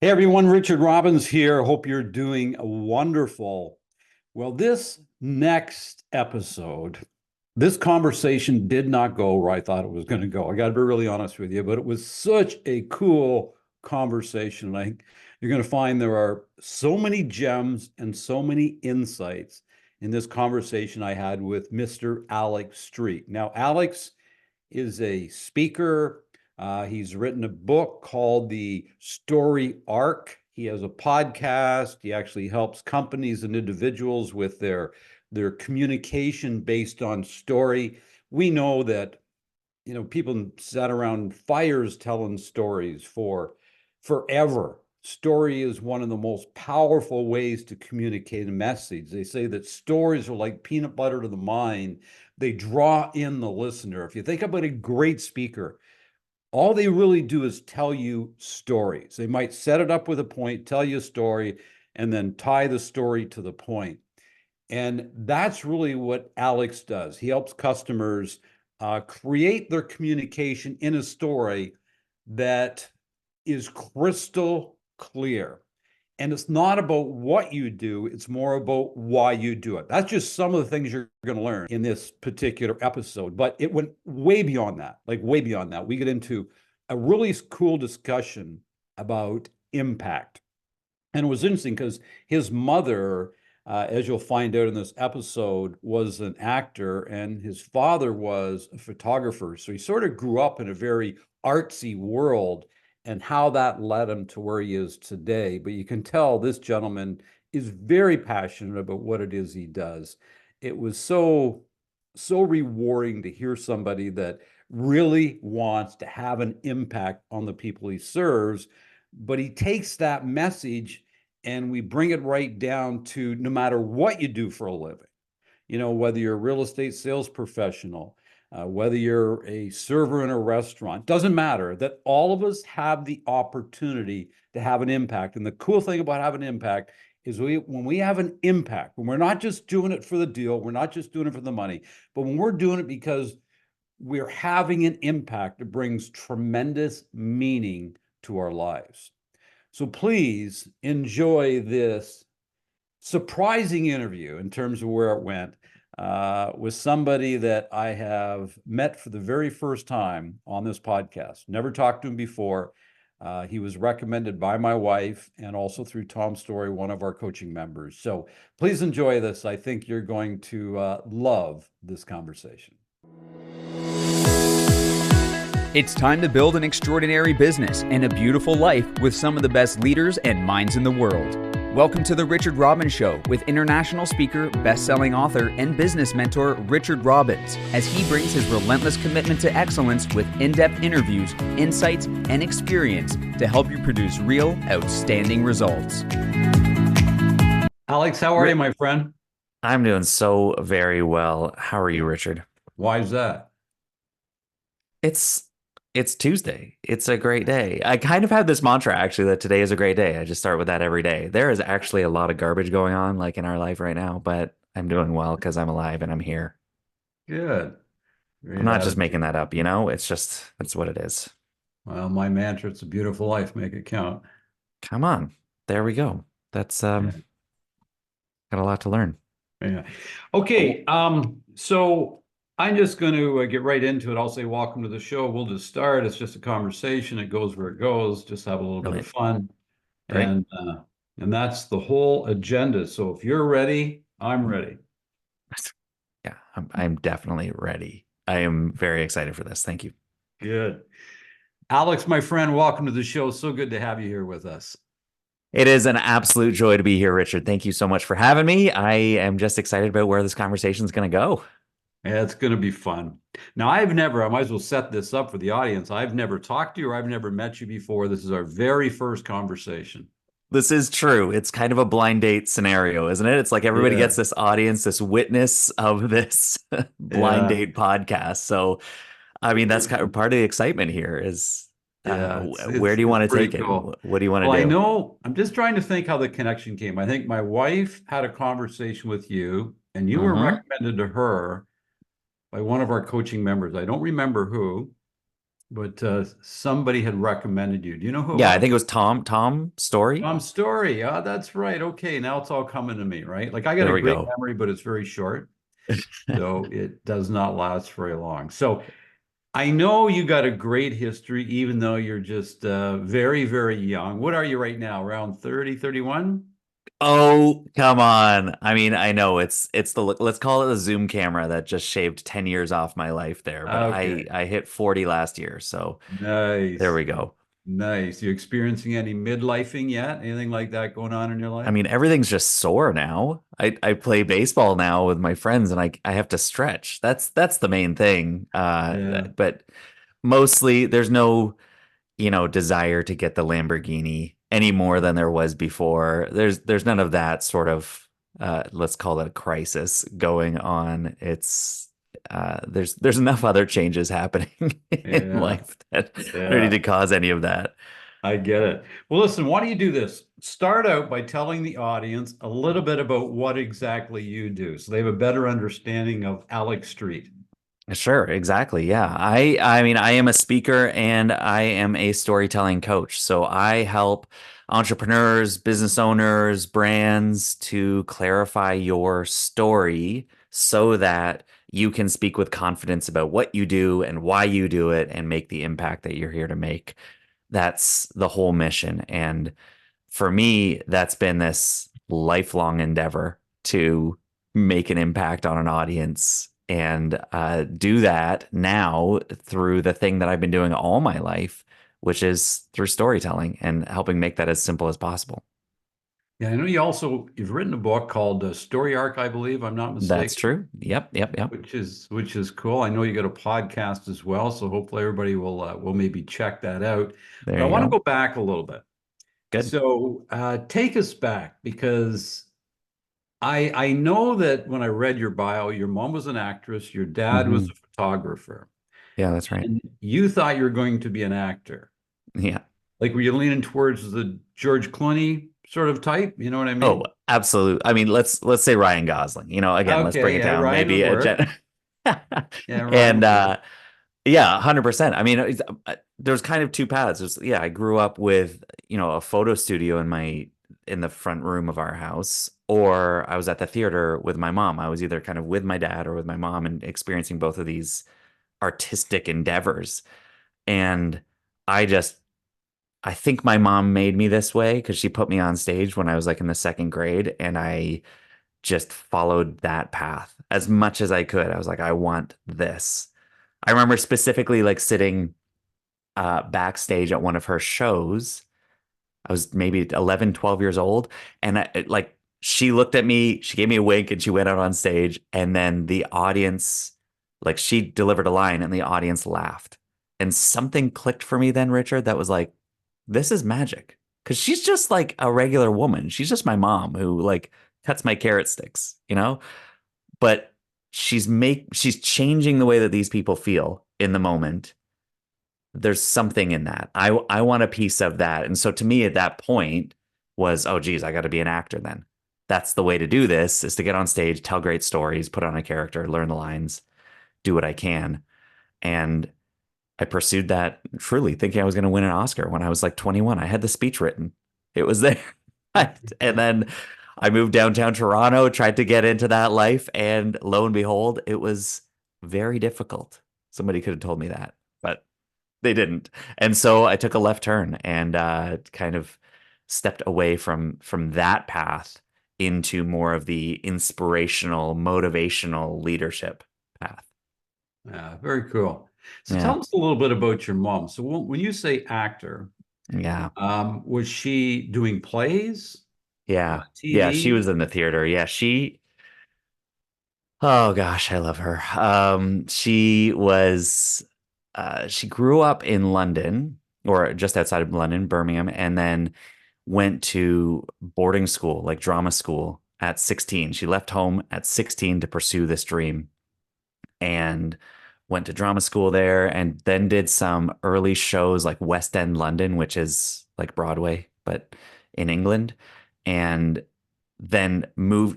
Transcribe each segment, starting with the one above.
Hey everyone, Richard Robbins here. Hope you're doing wonderful. Well, this next episode, this conversation did not go where I thought it was going to go. I got to be really honest with you, but it was such a cool conversation. I think you're going to find there are so many gems and so many insights in this conversation I had with Mr. Alex Street. Now, Alex is a speaker. He's written a book called The Story Arc. He has a podcast. He actually helps companies and individuals with their communication based on story. We know that people sat around fires telling stories for forever. Story is one of the most powerful ways to communicate a message. They say that stories are like peanut butter to the mind. They draw in the listener. If you think about a great speaker, all they really do is tell you stories. They might set it up with a point, tell you a story, and then tie the story to the point. And that's really what Alex does. He helps customers create their communication in a story that is crystal clear. And it's not about what you do, it's more about why you do it. That's just some of the things you're going to learn in this particular episode. But it went way beyond that, like way beyond that. We get into a really cool discussion about impact. And it was interesting because his mother, as you'll find out in this episode, was an actor and his father was a photographer. So he sort of grew up in a very artsy world and how that led him to where he is today. But you can tell this gentleman is very passionate about what it is he does. It was so rewarding to hear somebody that really wants to have an impact on the people he serves, but he takes that message and we bring it right down to no matter what you do for a living, whether you're a real estate sales professional, whether you're a server in a restaurant, doesn't matter, that all of us have the opportunity to have an impact. And the cool thing about having an impact is when we have an impact, when we're not just doing it for the deal, we're not just doing it for the money, but when we're doing it because we're having an impact, it brings tremendous meaning to our lives. So please enjoy this surprising interview in terms of where it went with somebody that I have met for the very first time on this podcast. Never talked to him before. He was recommended by my wife and also through Tom Story, one of our coaching members. So please enjoy this. I think you're going to love this conversation. It's time to build an extraordinary business and a beautiful life with some of the best leaders and minds in the world. Welcome to the Richard Robbins Show with international speaker, best-selling author, and business mentor Richard Robbins, as he brings his relentless commitment to excellence with in-depth interviews, insights, and experience to help you produce real, outstanding results. Alex, how are you, my friend? I'm doing so very well. How are you, Richard? Why is that? It's Tuesday. It's a great day. I kind of have this mantra actually that today is a great day. I just start with that every day. There is actually a lot of garbage going on like in our life right now, but I'm doing well because I'm alive and I'm here. Good. Great I'm not attitude. Just making that up, that's what it is. Well, my mantra, it's a beautiful life, make it count. Come on. There we go. That's got a lot to learn. Yeah. Okay. So I'm just going to get right into it. I'll say welcome to the show. We'll just start. It's just a conversation. It goes where it goes. Just have a little bit of fun. Right. And that's the whole agenda. So if you're ready, I'm ready. Yeah, I'm definitely ready. I am very excited for this. Thank you. Good. Alex, my friend, welcome to the show. So good to have you here with us. It is an absolute joy to be here, Richard. Thank you so much for having me. I am just excited about where this conversation is going to go. Yeah, it's going to be fun. Now, I might as well set this up for the audience. I've never talked to you or I've never met you before. This is our very first conversation. This is true. It's kind of a blind date scenario, isn't it? It's like everybody gets this audience, this witness of this blind date podcast. So, I mean, that's kind of part of the excitement here is where do you want to take it? What do you want to do? I know. I'm just trying to think how the connection came. I think my wife had a conversation with you and you were recommended to her by one of our coaching members. I don't remember who. but somebody had recommended you. Do you know who it Yeah, I was? think it was Tom Story. Tom Story. Ah, that's right. Okay, now it's all coming to me, right? Like I got There a we great go. memory, but it's very short, so it does not last very long. So I know you got a great history, even though you're just very, very young. What are you right now? Around 30, 31? Oh, come on. I mean, I know it's the let's call it the Zoom camera that just shaved 10 years off my life there, but I Okay. I hit 40 last year, so there Nice. we go. Nice. You experiencing any midlifing yet? Anything like that going on in your I life? mean, everything's just sore now. I play baseball now with my friends and I have to stretch. That's the main thing. Yeah. But mostly there's no, desire to get the Lamborghini any more than there was before. There's none of that sort of let's call it a crisis going on. It's there's enough other changes happening in Yeah. life that I don't need Yeah. to cause any of that. I get it. Well, listen, why don't you do this? Start out by telling the audience a little bit about what exactly you do so they have a better understanding of Alex Street. Sure, exactly. Yeah. I mean, I am a speaker and I am a storytelling coach. So I help entrepreneurs, business owners, brands to clarify your story so that you can speak with confidence about what you do and why you do it and make the impact that you're here to make. That's the whole mission. And for me, that's been this lifelong endeavor to make an impact on an audience and do that now through the thing that I've been doing all my life, which is through storytelling and helping make that as simple as possible. Yeah, I know you've written a book called Story Arc, I believe, I'm not That's mistaken, true. Yep, yep, yep. which is cool. I know you got a podcast as well, so hopefully everybody will maybe check that out. But There I you want to go. go back a little bit. Good. So take us back because I know that when I read your bio, your mom was an actress, your dad was Hmm. a photographer, Yeah, that's right. and you thought you were going to be an actor. Yeah. Like, were you leaning towards the George Clooney sort of type? You know what I Oh, mean? absolutely. I mean, let's say Ryan Gosling. Again, let's bring Okay, it yeah, down. Ryan would Maybe a work. gen. Yeah, Ryan And would work. yeah, 100%. I mean, there's kind of two paths. I grew up with, a photo studio in the front room of our house, or I was at the theater with my mom. I was either kind of with my dad or with my mom and experiencing both of these artistic endeavors. And I just I think my mom made me this way because she put me on stage when I was like in the second grade, and I just followed that path as much as I could. I was like, I want this. I remember specifically like sitting backstage at one of her shows. I was maybe 11, 12 years old. And like she looked at me, she gave me a wink and she went out on stage. And then the audience, like she delivered a line and the audience laughed. And something clicked for me then, Richard, that was like, this is magic. Cause she's just like a regular woman. She's just my mom who like cuts my carrot sticks, But she's changing the way that these people feel in the moment. There's something in that. I want a piece of that. And so to me at that point was, oh geez, I got to be an actor then. That's the way to do this is to get on stage, tell great stories, put on a character, learn the lines, do what I can. And I pursued that truly thinking I was going to win an Oscar when I was like 21. I had the speech written. It was there. And then I moved downtown Toronto, tried to get into that life, and lo and behold, it was very difficult. Somebody could have told me that, but they didn't. And so I took a left turn and kind of stepped away from that path into more of the inspirational, motivational leadership path. Yeah, very cool. So Yeah. tell us a little bit about your mom. So when you say actor, Yeah. was she doing plays, Yeah. Yeah. She TV? was in the theater. Yeah. Oh gosh, I love her. She grew up in London or just outside of London, Birmingham, and then went to boarding school, like drama school at 16. She left home at 16 to pursue this dream and went to drama school there and then did some early shows like West End London, which is like Broadway, but in England. And then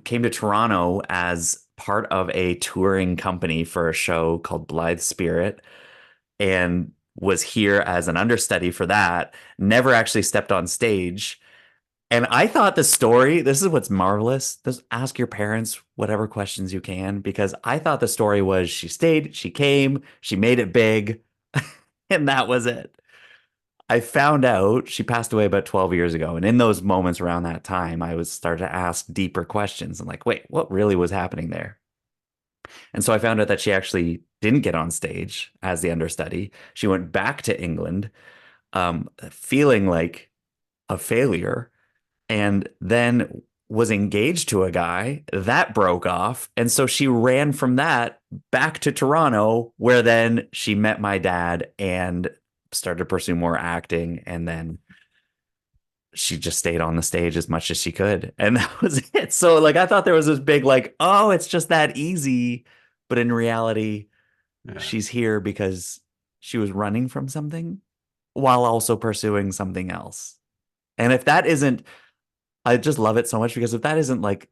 came to Toronto as part of a touring company for a show called Blithe Spirit. And was here as an understudy for that, never actually stepped on stage. And I thought the story, this is what's marvelous. Just ask your parents whatever questions you can, because I thought the story was she stayed, she came, she made it big, and that was it. I found out she passed away about 12 years ago. And in those moments around that time, I was started to ask deeper questions. I'm like, wait, what really was happening there? And so I found out that she actually didn't get on stage as the understudy. She went back to England, feeling like a failure, and then was engaged to a guy that broke off. And so she ran from that back to Toronto, where then she met my dad and started to pursue more acting. And then she just stayed on the stage as much as she could. And that was it. So like, I thought there was this big, like, oh, it's just that easy. But in reality, Yeah. she's here because she was running from something while also pursuing something else. And if that isn't, I just love it so much, because if that isn't like,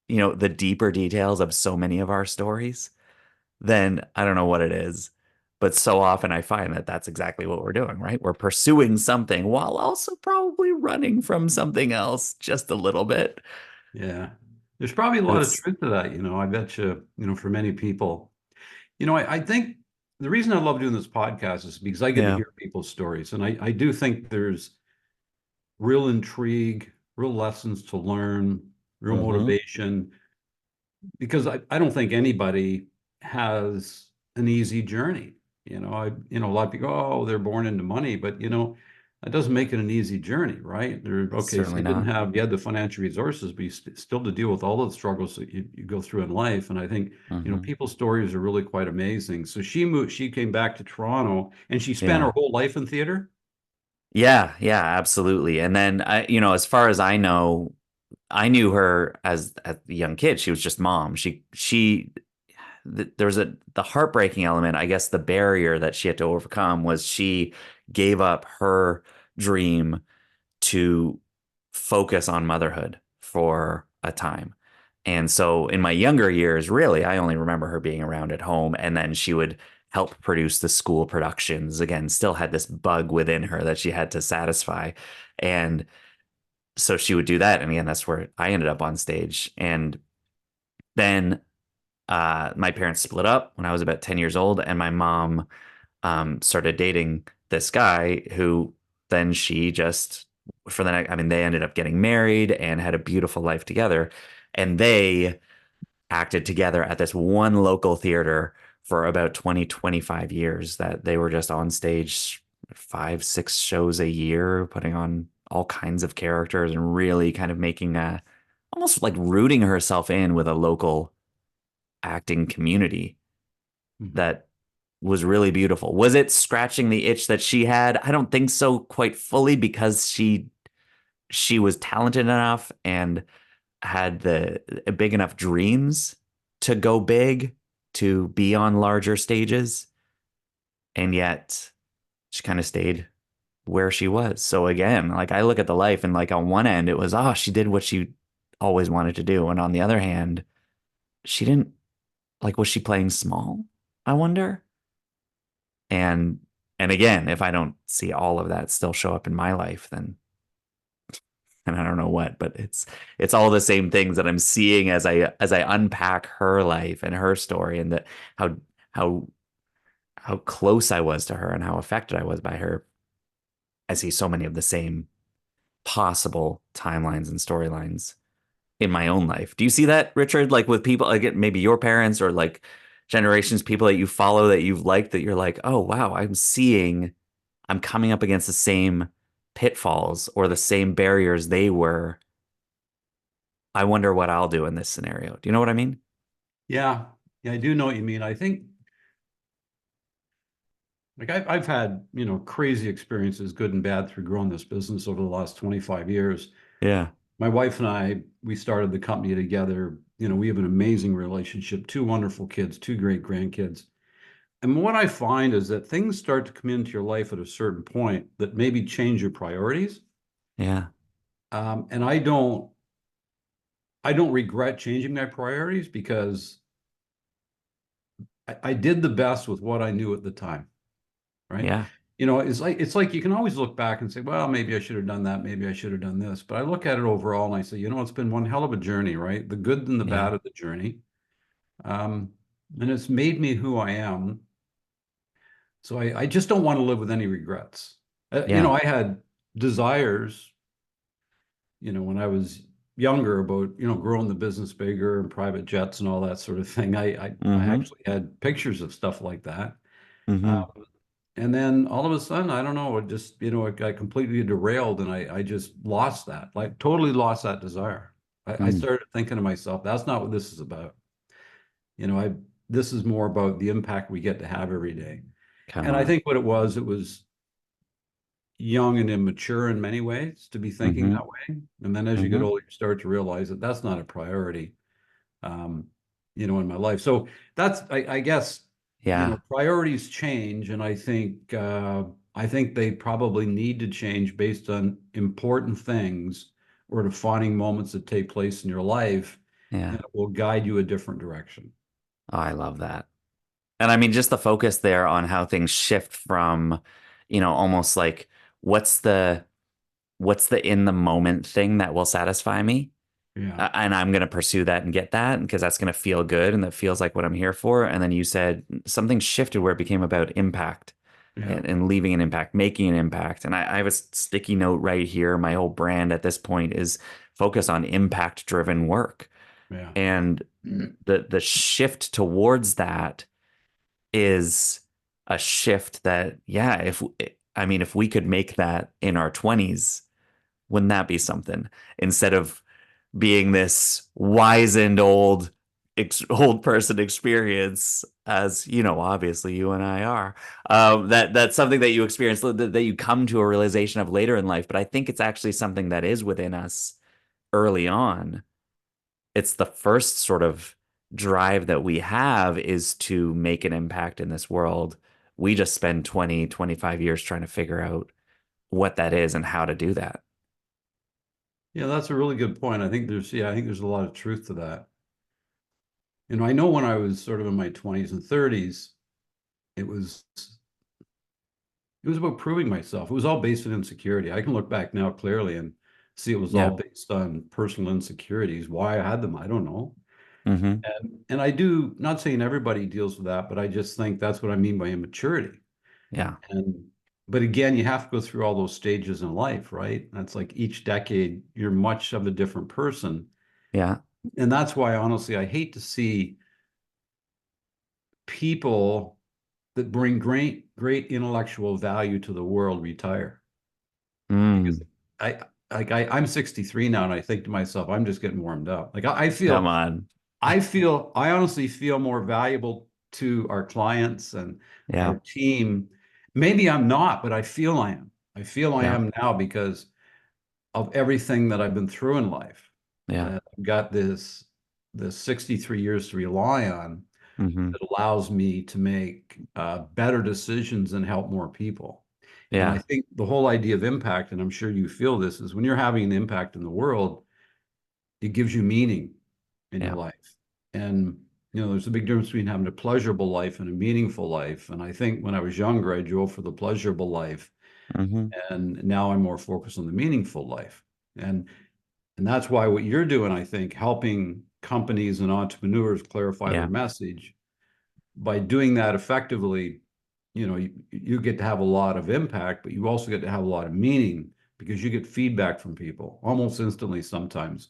the deeper details of so many of our stories, then I don't know what it is. But so often I find that that's exactly what we're doing, right? We're pursuing something while also probably running from something else just a little bit. Yeah. There's probably a And lot of it's, truth to that. I bet for many people, I think the reason I love doing this podcast is because I get to yeah. hear people's stories. And I do think there's real intrigue, real lessons to learn, real Mm-hmm. motivation, because I don't think anybody has an easy journey. A lot of people, oh, they're born into money, but that doesn't make it an easy journey, right? Okay, so Certainly you not. had the financial resources, but you still to deal with all of the struggles that you go through in life. And I think, Mm-hmm. people's stories are really quite amazing. So she came back to Toronto and she spent her Yeah. whole life in theater. Yeah. Yeah. Absolutely. And then as far as I know, I knew her as a young kid. She was just mom. There was the heartbreaking element, I guess the barrier that she had to overcome was she gave up her dream to focus on motherhood for a time. And so in my younger years, really, I only remember her being around at home, and then she would help produce the school productions. Again, still had this bug within her that she had to satisfy. And so she would do that. And again, that's where I ended up on stage. And then my parents split up when I was about 10 years old, and my mom started dating this guy who then she just, for the next, I mean, they ended up getting married and had a beautiful life together. And they acted together at this one local theater for about 20, 25 years, that they were just on stage 5, 6 shows a year, putting on all kinds of characters and really kind of making almost like rooting herself in with a local acting community Mhm. that was really beautiful. Was it scratching the itch that she had? I don't think so quite fully, because she was talented enough and had the big enough dreams to go big, to be on larger stages, and yet she kind of stayed where she was. So again, like I look at the life, and like on one end it was, oh, she did what she always wanted to do, and on the other hand, she didn't, like, was she playing small? I wonder. And and again, if I don't see all of that still show up in my life, then and I don't know what, but it's all the same things that I'm seeing as I unpack her life and her story, and that how how how close I was to her and how affected I was by her. I see so many of the same possible timelines and storylines in my own life. Do you see that, Richard? Like with people, like maybe your parents, or like generations, people that you follow that you've liked, that you're like, oh wow, I'm coming up against the same pitfalls or the same barriers they were. I wonder what I'll do in this scenario. Do you know what I mean? Yeah, yeah, I do know what you mean. I think like I've had, crazy experiences, good and bad, through growing this business over the last 25 years. Yeah. My wife and I, we started the company together. We have an amazing relationship, two wonderful kids, two great grandkids. And what I find is that things start to come into your life at a certain point that maybe change your priorities. Yeah. And I don't regret changing my priorities, because I did the best with what I knew at the time. right? Yeah. It's like you can always look back and say, well, maybe I should have done that, maybe I should have done this. But I look at it overall and I say, it's been one hell of a journey, right? The good and the Yeah. bad of the journey. Um, and it's made me who I am. So I just don't want to live with any regrets. Yeah. I had desires, when I was younger about, growing the business bigger and private jets and all that sort of thing. I Mm-hmm. actually had pictures of stuff like that. Mm-hmm. Um, and then all of a sudden, I don't know, it just, it got completely derailed and I just lost that, like totally lost that desire. I Mm. started thinking to myself, that's not what this is about. This is more about the impact we get to have every day. Come And I on. think what it was young and immature in many ways to be thinking Mm-hmm. that way. And then as you get Mm-hmm. older, you start to realize that that's not a priority, um, in my life. So that's, I guess, Yeah. priorities change, and I think they probably need to change based on important things or defining moments that take place in your life, Yeah. and it will guide you a different direction. Oh, I love that. And I mean, just the focus there on how things shift from, almost like what's the in the moment thing that will satisfy me. Yeah, And I'm going to pursue that and get that because that's going to feel good and that feels like what I'm here for. And then you said something shifted where it became about impact yeah, and leaving an impact, making an impact. And I have a sticky note right here. My whole brand at this point is focused on impact driven work. yeah, And the shift towards that is a shift that, yeah, if we could make that in our 20s, wouldn't that be something? Instead of being this wizened old person experience, as obviously you and I are, that's something that you experience, that you come to a realization of later in life. But I think it's actually something that is within us early on. It's the first sort of drive that we have is to make an impact in this world. We just spend 20, 25 years trying to figure out what that is and how to do that. yeah. That's a really good point. I think there's a lot of truth to that. I know when I was sort of in my 20s and 30s, it was it was about proving myself. It was all based on insecurity. I can look back now clearly and see it was all Yeah. based on personal insecurities. Why I had them, I don't know. Hmm. And I do, not saying everybody deals with that, but I just think that's what I mean by immaturity. Yeah. And but again, you have to go through all those stages in life, right? That's like each decade, you're much of a different person. Yeah. And that's why honestly, I hate to see people that bring great intellectual value to the world retire. Because Mm. I I'm 63 now, and I think to myself, I'm just getting warmed up. Like I Come feel on. I honestly feel more valuable to our clients and Yeah. our team. Maybe I'm not, but I feel I am. I feel I Yeah. am now because of everything that I've been through in life. Yeah. That I've got this 63 years to rely on Hmm. that allows me to make better decisions and help more people. And I Yeah. think the whole idea of impact, and I'm sure you feel this, is when you're having an impact in the world, it gives you meaning in your Yeah. life. And there's a big difference between having a pleasurable life and a meaningful life. And I think when I was younger, I drove for the pleasurable life, Hmm. and now I'm more focused on the meaningful life. And that's why what you're doing, I think, helping companies and entrepreneurs clarify their Yeah. message, by doing that effectively, you get to have a lot of impact, but you also get to have a lot of meaning because you get feedback from people almost instantly sometimes.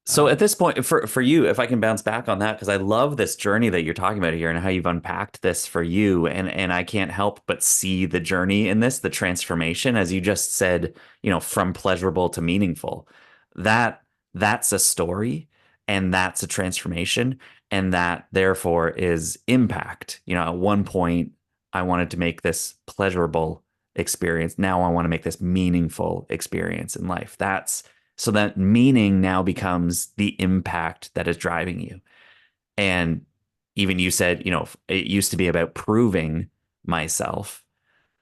So Um, at this point, for you, if I can bounce back on that, because I love this journey that you're talking about here and how you've unpacked this for you, and I can't help but see the journey in this, the transformation, as you just said, from pleasurable to meaningful. That that's a story, and that's a transformation, and that therefore is impact. At one point, I wanted to make this pleasurable experience. Now I want to make this meaningful experience in life. So that meaning now becomes the impact that is driving you. And even you said, it used to be about proving myself.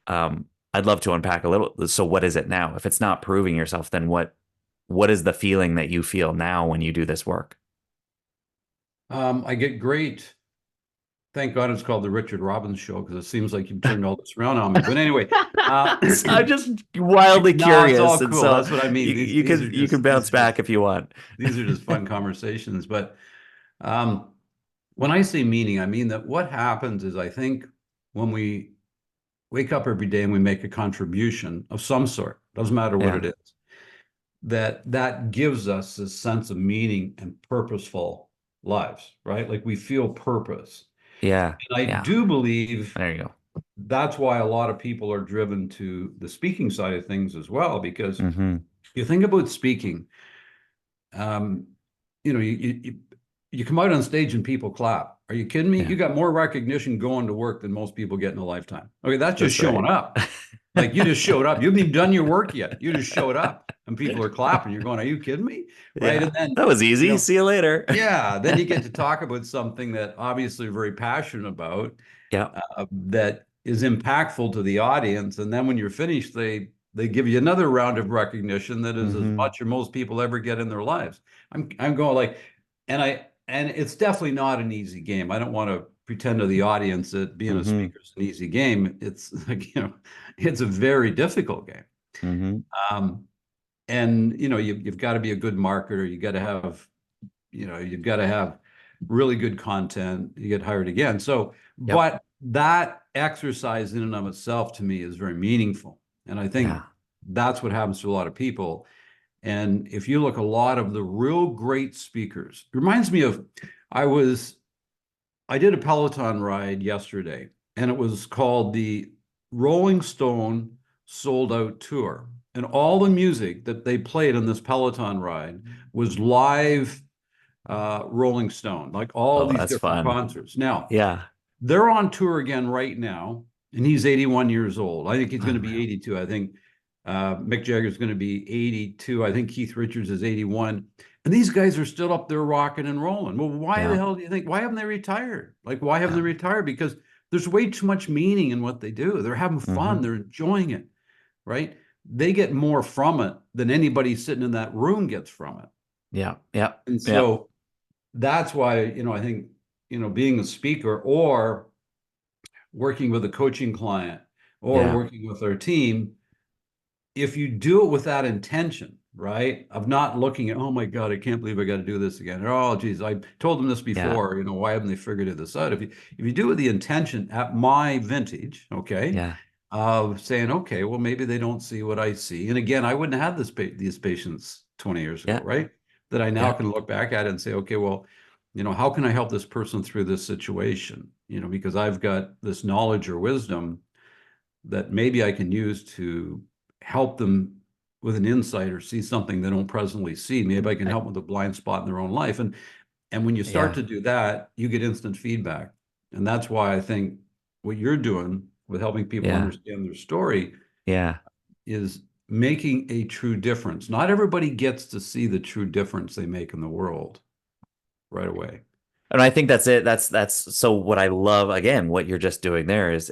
I'd love to unpack a little. So what is it now? If it's not proving yourself, then what is the feeling that you feel now when you do this work? I get great Thank God it's called the Richard Robbins Show, because it seems like you've turned all this around on me. But anyway, So I'm just wildly no, it's all curious, and cool. so That's what I mean. you These are can just bounce back if you want. these are just fun conversations. But um, when I say meaning, I mean that what happens is, I think, when we wake up every day and we make a contribution of some sort, doesn't matter what Yeah, it is, that gives us a sense of meaning and purposeful lives, right? Like we feel purpose. yeah, And I yeah. do believe There you go. that's why a lot of people are driven to the speaking side of things as well, because Mm-hmm. you think about speaking, um, you come out on stage and people clap. Are you kidding me? Yeah, You got more recognition going to work than most people get in a lifetime. Okay, that's just that's showing right. up. Like you just showed up. You haven't even done your work yet. You just showed up and people are clapping. You're going, are you kidding me? Right. And Yeah, then, that was easy. See you later. yeah, then you get to talk about something that obviously you're very passionate about, Yeah. that is impactful to the audience. And then when you're finished, they give you another round of recognition that is as Mm-hmm. much as most people ever get in their lives. I'm going like, and it's definitely not an easy game. I don't want to pretend to the audience that being a Mm-hmm. speaker is an easy game. It's like, it's a very difficult game. Mm-hmm. Um, and you've got to be a good marketer. You've got to have really good content. You get hired again. So, Yep. but that exercise in and of itself to me is very meaningful. And I think Yeah. that's what happens to a lot of people. And if you look, a lot of the real great speakers, it reminds me of, I did a Peloton ride yesterday, and it was called the Rolling Stone Sold Out Tour. And all the music that they played on this Peloton ride was live Rolling Stone, like all Oh, these that's different fun. concerts. Now, Yeah. they're on tour again right now, and he's 81 years old. I think he's going to be Unreal. 82. I think Mick Jagger's going to be 82. I think Keith Richards is 81. And these guys are still up there rocking and rolling. Well, why the Yeah. hell do you think? Why haven't they retired? Like, why haven't Yeah. they retired? Because there's way too much meaning in what they do. They're having Mm-hmm. fun. They're enjoying it, right? They get more from it than anybody sitting in that room gets from it. Yeah. Yeah. And Yeah. so that's why, I think, being a speaker or working with a coaching client or Yeah. working with our team, if you do it with that intention, right, of not looking at, oh my God, I can't believe I got to do this again. Or, oh, geez, I told them this Yeah. before, why haven't they figured this out? If you do it with the intention at my vintage, okay, Yeah. of saying, okay, well, maybe they don't see what I see. And again, I wouldn't have these patients 20 years ago, Yeah. right? That I now Yeah. can look back at it and say, okay, well, how can I help this person through this situation? Because I've got this knowledge or wisdom that maybe I can use to help them with an insight or see something they don't presently see. Maybe I can help with a blind spot in their own life. And when you start Yeah. to do that, you get instant feedback. And that's why I think what you're doing with helping people Yeah. understand their story Yeah. is making a true difference. Not everybody gets to see the true difference they make in the world right away. And I think that's it. That's so what I love, again, what you're just doing there is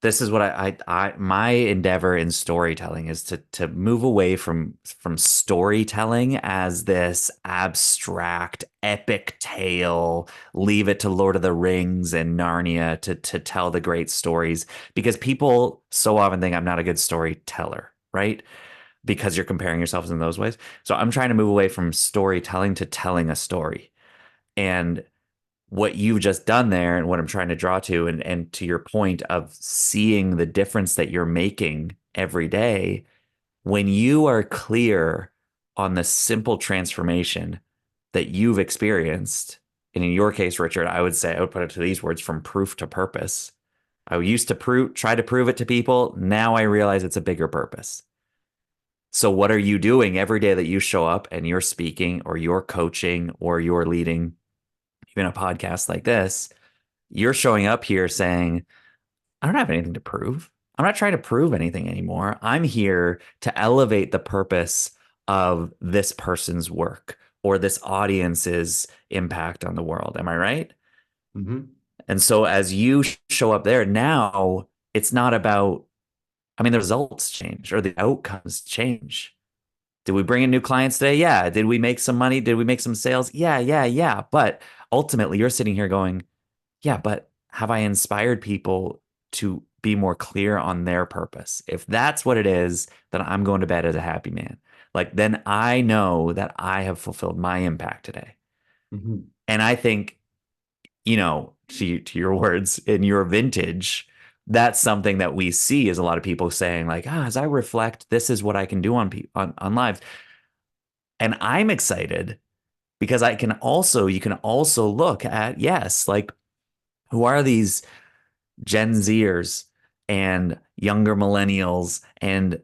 this is what I my endeavor in storytelling is to move away from storytelling as this abstract epic tale, leave it to Lord of the Rings and Narnia to tell the great stories, because people so often think I'm not a good storyteller, right? Because you're comparing yourselves in those ways. So I'm trying to move away from storytelling to telling a story. And what you've just done there, and what I'm trying to draw to, and to your point of seeing the difference that you're making every day, when you are clear on the simple transformation that you've experienced, and in your case, Richard, I would put it to these words: from proof to purpose. I used to try to prove it to people. Now I realize it's a bigger purpose. So what are you doing every day that you show up and you're speaking or you're coaching or you're leading even a podcast like this? You're showing up here saying, I don't have anything to prove. I'm not trying to prove anything anymore. I'm here to elevate the purpose of this person's work or this audience's impact on the world. Am I right? Mm-hmm. And so as you show up there now, it's not about, the results change or the outcomes change. Did we bring in new clients today? Yeah. Did we make some money? Did we make some sales? Yeah. But ultimately, you're sitting here going, Yeah, but have I inspired people to be more clear on their purpose? If that's what it is, then I'm going to bed as a happy man. Like, then I know that I have fulfilled my impact today. Mhm. And I think, to your words, in your vintage, that's something that we see is a lot of people saying, like, as I reflect, this is what I can do on lives. And I'm excited because you can also look at, yes, like, who are these Gen Zers and younger millennials and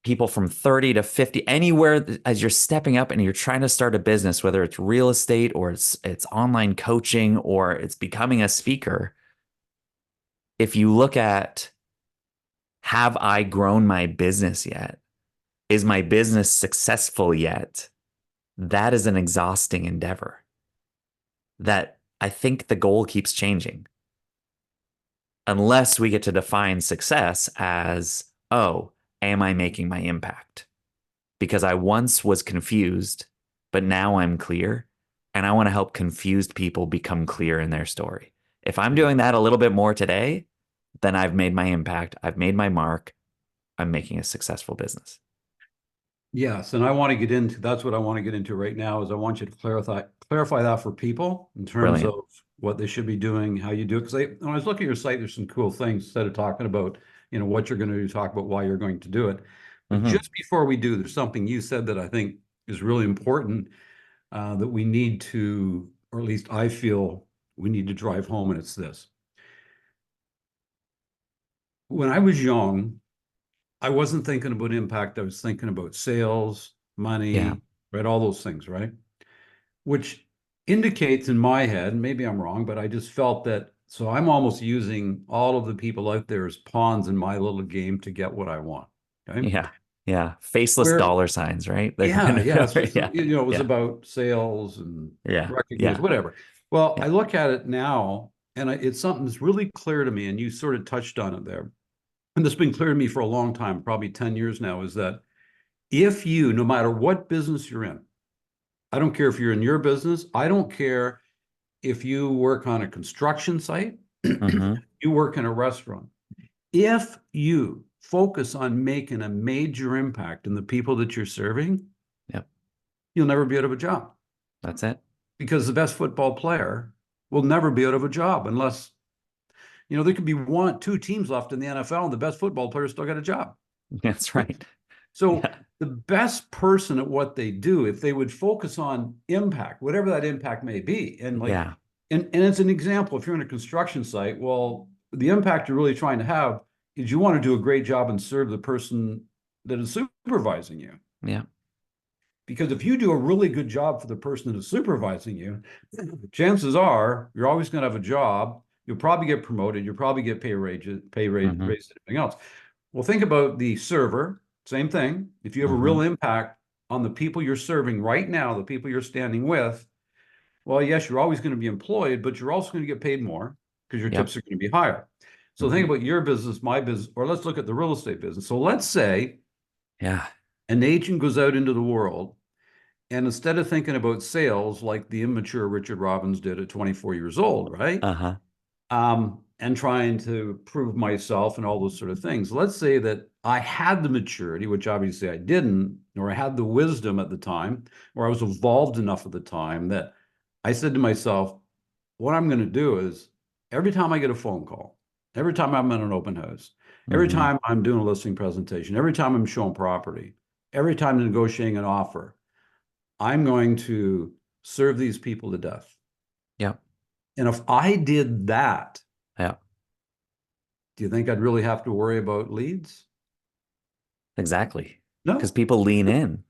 people from 30 to 50, anywhere as you're stepping up and you're trying to start a business, whether it's real estate or it's online coaching or it's becoming a speaker. If you look at, have I grown my business yet? Is my business successful yet? That is an exhausting endeavor that I think the goal keeps changing. Unless we get to define success as, oh, am I making my impact? Because I once was confused, but now I'm clear. And I want to help confused people become clear in their story. If I'm doing that a little bit more today, then I've made my impact. I've made my mark. I'm making a successful business. Yes, and I want to get into that's what I want to get into right now is I want you to clarify that for people in terms Brilliant. of what they should be doing, how you do it. Because when I was looking at your site, there's some cool things instead of talking about, what you're going to do, talk about why you're going to do it. But Mm-hmm. just before we do, there's something you said that I think is really important that we need to, or at least I feel we need to drive home, and it's this. When I was young, I wasn't thinking about impact. I was thinking about sales, Yeah. money, right? All those things, right? Which indicates in my head, maybe I'm wrong, but I just felt that. So I'm almost using all of the people out there as pawns in my little game to get what I want. Okay. Yeah. Yeah. Faceless Where, dollar signs, right? They're yeah, kind yeah. of, So, yeah. it was Yeah. about sales and Yeah. recognition, Yeah. whatever. Well, Yeah. I look at it now and it's something that's really clear to me. And you sort of touched on it there. And this has been clear to me for a long time, probably 10 years now, is that if you, no matter what business you're in, I don't care if you're in your business, I don't care if you work on a construction site, Mm-hmm. you work in a restaurant, if you focus on making a major impact in the people that you're serving, Yep. you'll never be out of a job That's it. because the best football player will never be out of a job unless, there could be two teams left in the NFL and the best football player still got a job. That's Right? right. So Yeah. the best person at what they do, if they would focus on impact, whatever that impact may be, and Yeah. it's an example, if you're in a construction site, well, the impact you're really trying to have is you want to do a great job and serve the person that is supervising you. Yeah. Because if you do a really good job for the person that is supervising you, chances are you're always going to have a job. You'll probably get promoted. You'll probably get Mm-hmm. raise, everything else. Well, think about the server. Same thing. If you have a Mm-hmm. real impact on the people you're serving right now, the people you're standing with, well, yes, you're always going to be employed, but you're also going to get paid more because your Yep. tips are going to be higher. So Mm-hmm. think about your business, my business, or let's look at the real estate business. So let's say Yeah. an agent goes out into the world and instead of thinking about sales like the immature Richard Robbins did at 24 years old, right? Uh-huh. And trying to prove myself and all those sort of things. Let's say that I had the maturity, which obviously I didn't, or I had the wisdom at the time, or I was evolved enough at the time that I said to myself, what I'm going to do is every time I get a phone call, every time I'm at an open house, every Mm-hmm. time I'm doing a listing presentation, every time I'm showing property, every time I'm negotiating an offer, I'm going to serve these people to death. Yep. And if I did that, Yeah. do you think I'd really have to worry about leads? Exactly. Because No, people lean in.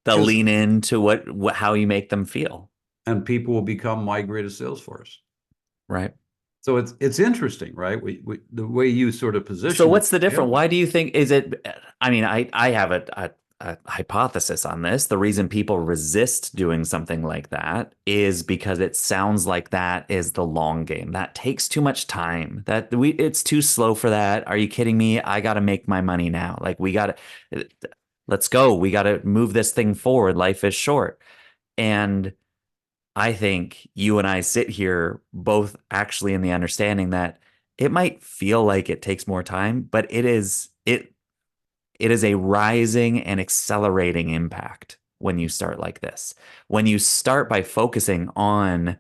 They'll because lean into how you make them feel. and people will become my greatest sales force. Right. So it's interesting, right? The way you sort of So position it. what's the difference? Why do you think is it? I mean, I have a hypothesis on this. The reason people resist doing something like that is because it sounds like that is the long game. That takes too much time. It's too slow for that. Are you kidding me? I got to make my money now. Like let's go. We got to move this thing forward. Life is short. And I think you and I sit here both actually in the understanding that it might feel like it takes more time, but it is a rising and accelerating impact when you start like this. When you start by focusing on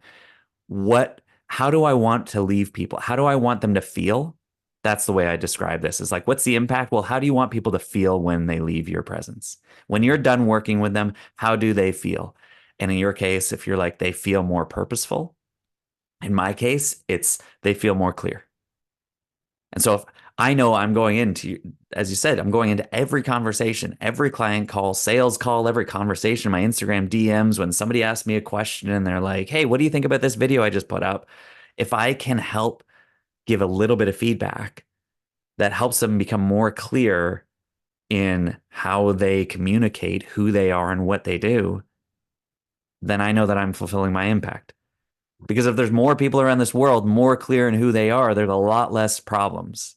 how do I want to leave people? How do I want them to feel? That's the way I describe this. Is like, what's the impact? Well, how do you want people to feel when they leave your presence? When you're done working with them, how do they feel? And in your case, if you're like, they feel more purposeful. In my case, it's they feel more clear. And so if I know I'm going into, as you said, I'm going into every conversation, every client call, sales call, every conversation, my Instagram DMs, when somebody asks me a question and they're like, hey, what do you think about this video I just put up? If I can help give a little bit of feedback that helps them become more clear in how they communicate, who they are, and what they do, then I know that I'm fulfilling my impact. Because if there's more people around this world more clear in who they are, there's a lot less problems.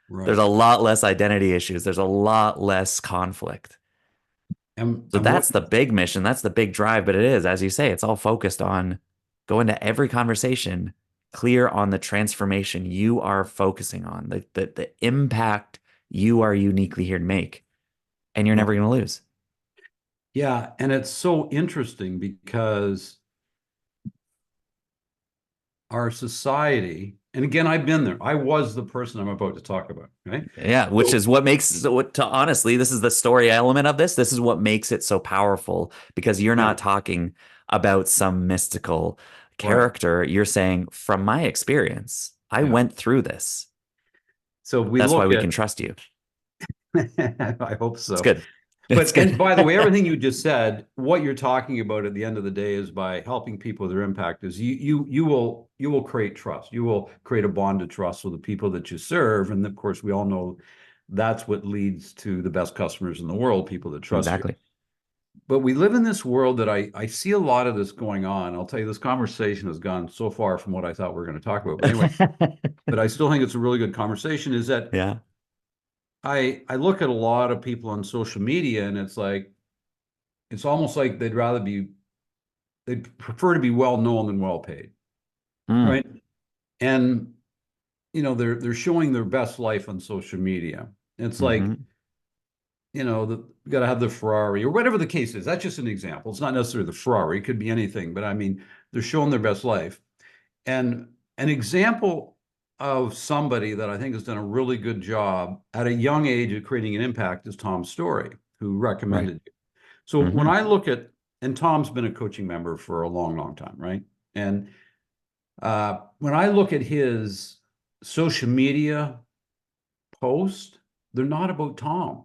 Right. There's a lot less identity issues. There's a lot less conflict. So that's the big mission. That's the big drive. But it is, as you say, it's all focused on going to every conversation clear on the transformation you are focusing on, the impact you are uniquely here to make. And you're never going to lose. Yeah. And it's so interesting because our society, and again, I've been there. I was the person I'm about to talk about, right? Yeah, which is what makes honestly, this is the story element of this. This is what makes it so powerful because you're not talking about some mystical character. Right. You're saying, from my experience, I went through this. So that's why we can trust you. I hope so. It's good. But and by the way, everything you just said, what you're talking about at the end of the day is by helping people with their impact is you will create trust. You will create a bond of trust with the people that you serve. And of course, we all know that's what leads to the best customers in the world, people that trust you. But we live in this world that I see a lot of this going on. I'll tell you, this conversation has gone so far from what I thought we were going to talk about. But anyway, but I still think it's a really good conversation, is that I look at a lot of people on social media and it's almost like they'd prefer to be well known than well paid. Right. And they're showing their best life on social media. It's like, got to have the Ferrari or whatever the case is. That's just an example. It's not necessarily the Ferrari. It could be anything, but I mean, they're showing their best life. And an example of somebody that I think has done a really good job at a young age of creating an impact is Tom Story, who recommended you. So when I look at, and Tom's been a coaching member for a long, long time, right? And when I look at his social media posts, they're not about Tom.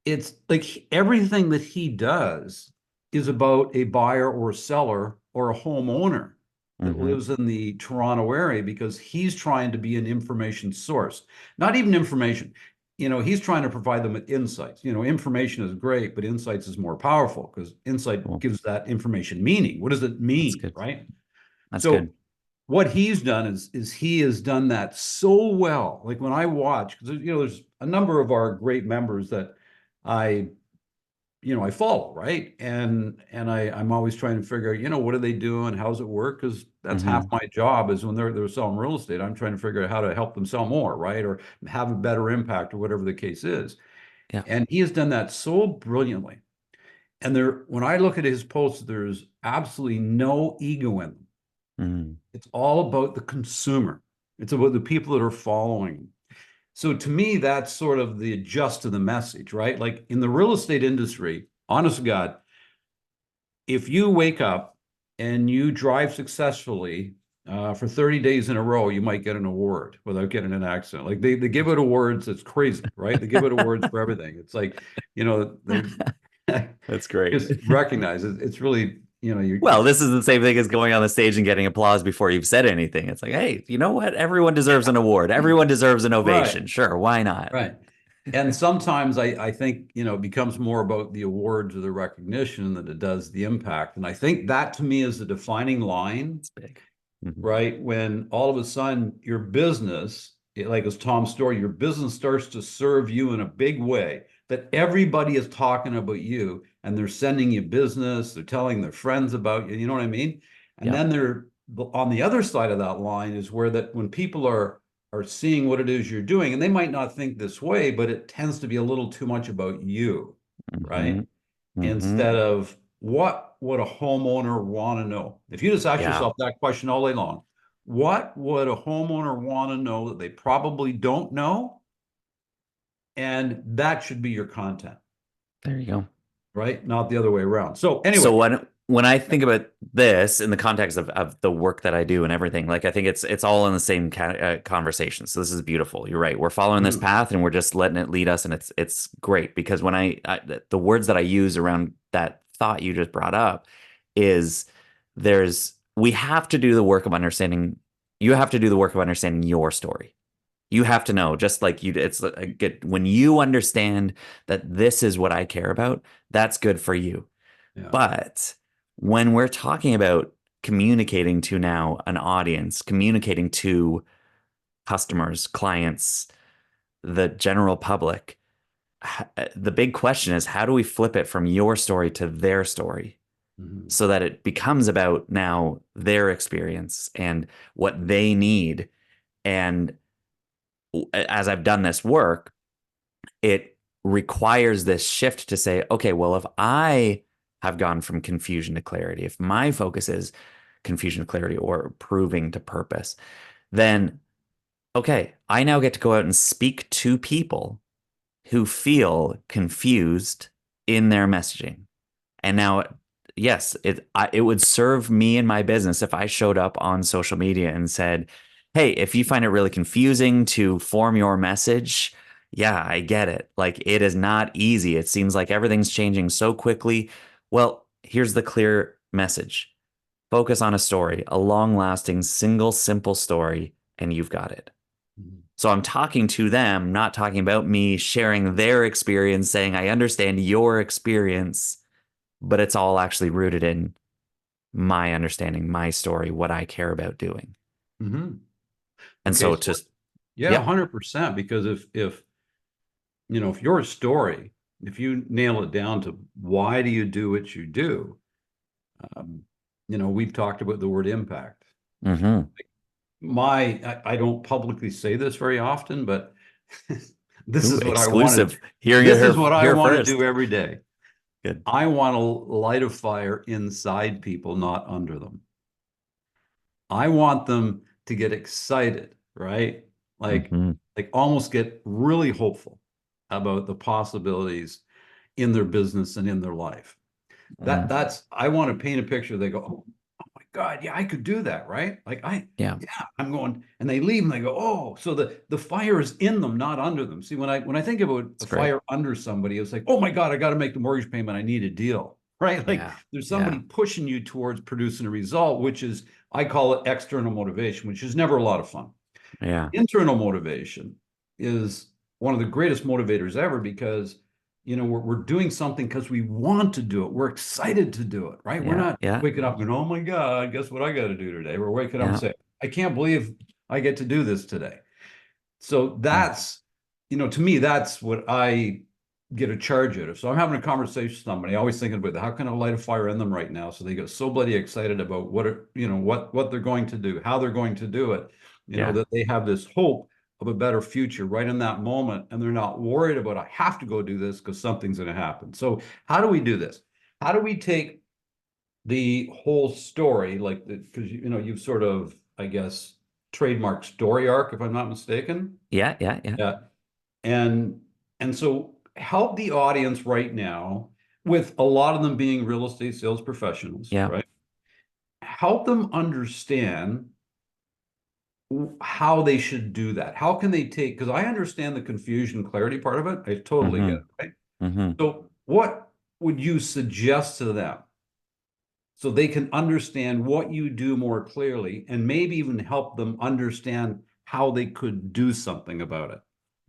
It's like everything that he does is about a buyer or a seller or a homeowner that lives in the Toronto area, because he's trying to be an information source, not even information. He's trying to provide them with insights. Information is great, but insights is more powerful because insight gives that information meaning. What does it mean, right? That's good. What he's done is he has done that so well. Like when I watch, because there's a number of our great members that I follow, right? And I'm always trying to figure out, what are they doing? How's it work? Because that's half my job is when they're selling real estate. I'm trying to figure out how to help them sell more, right? Or have a better impact or whatever the case is. Yeah. And he has done that so brilliantly. And when I look at his posts, there's absolutely no ego in them. It's all about the consumer. It's about the people that are following. So to me, that's sort of the adjust to the message, right? Like in the real estate industry, honest to God, if you wake up and you drive successfully for 30 days in a row, you might get an award without getting an accident. Like they give it awards. It's crazy, right? They give it awards for everything. It's like, that's great. Just recognize it. It's really, well, this is the same thing as going on the stage and getting applause before you've said anything. It's like, hey, you know what? Everyone deserves an award. Everyone deserves an ovation. Right. Sure, why not? Right. And sometimes I think, it becomes more about the awards or the recognition than it does the impact. And I think that to me is the defining line. It's big. Right? When all of a sudden your business, like as Tom's story, your business starts to serve you in a big way that everybody is talking about you and they're sending you business, they're telling their friends about you, you know what I mean? And Yeah. then they're on the other side of that line is where that when people are seeing what it is you're doing, and they might not think this way, but it tends to be a little too much about you, right? Hmm. Hmm. Instead of what would a homeowner want to know? If you just ask Yeah. yourself that question all day long, what would a homeowner want to know that they probably don't know? And that should be your content, There you go. right? Not the other way around. So So anyway, when I think about this in the context of the work that I do and everything, like I think it's all in the same conversation. So this is beautiful. You're right. We're following this mhm, path and we're just letting it lead us, and it's great because when the words that I use around that thought you just brought up is we have to do the work of understanding. You have to do the work of understanding your story. You have to know, just like you, it's good when you understand that this is what I care about. That's good for you. yeah. But when we're talking about communicating to now an audience, communicating to customers, clients, the general public, the big question is how do we flip it from your story to their story Mhm, so that it becomes about now their experience and what they need? And as I've done this work, it requires this shift to say, okay, well, if I have gone from confusion to clarity, if my focus is confusion to clarity or proving to purpose, then okay, I now get to go out and speak to people who feel confused in their messaging. And now, yes, it would serve me and my business if I showed up on social media and said, "Hey, if you find it really confusing to form your message, yeah, I get it. Like it is not easy. It seems like everything's changing so quickly." Well, here's the clear message. Focus on a story, a long-lasting, single, simple story, and you've got it. mhm, So I'm talking to them, not talking about me sharing their experience, saying, I understand your experience, but it's all actually rooted in my understanding, my story, what I care about doing. mhm. And Okay, so so just, yeah, yep, 100%. Because if you know, if your story, if you nail it down to why do you do what you do, um, you know, we've talked about the word impact. mm-hmm. I don't publicly say this very often, but this Ooh, is what I want to, exclusive. Hearing it this is what I here want to first. do every day. Good. I want to light a fire inside people, not under them. I want them to get excited, right? Like, Mm-hmm. like almost get really hopeful about the possibilities in their business and in their life. Mm. That's I want to paint a picture. They go, oh my God, yeah, I could do that, right? Yeah, Yeah, I'm going, and they leave and they go, oh, so the fire is in them, not under them. See, when I think about it's a great. fire under somebody, it's like, oh my God, I got to make the mortgage payment. I need a deal, right? Like Yeah, there's somebody yeah, pushing you towards producing a result, which is I call it external motivation, which is never a lot of fun. yeah, Internal motivation is one of the greatest motivators ever because you know we're doing something because we want to do it, we're excited to do it, right? We're yeah, not yeah, waking up and oh my God, guess what I got to do today. We're waking up and yeah. saying I can't believe I get to do this today. So Mm. that's, you know, to me that's what I get a charge out of. So I'm having a conversation with somebody, always thinking about how can I light a fire in them right now so they get so bloody excited about what are, you know, what they're going to do, how they're going to do it, you know, Yeah, that they have this hope of a better future right in that moment, and they're not worried about I have to go do this because something's going to happen. So how do we do this? How do we take the whole story, like because you know you've sort of, I guess, trademark story arc, if I'm not mistaken. yeah, yeah, yeah, Yeah. And so help the audience right now, with a lot of them being real estate sales professionals, yeah. right? Help them understand how they should do that. How can they take, because I understand the confusion clarity part of it. I totally get Mm-hmm. it, right? Mm-hmm. So what would you suggest to them so they can understand what you do more clearly and maybe even help them understand how they could do something about it?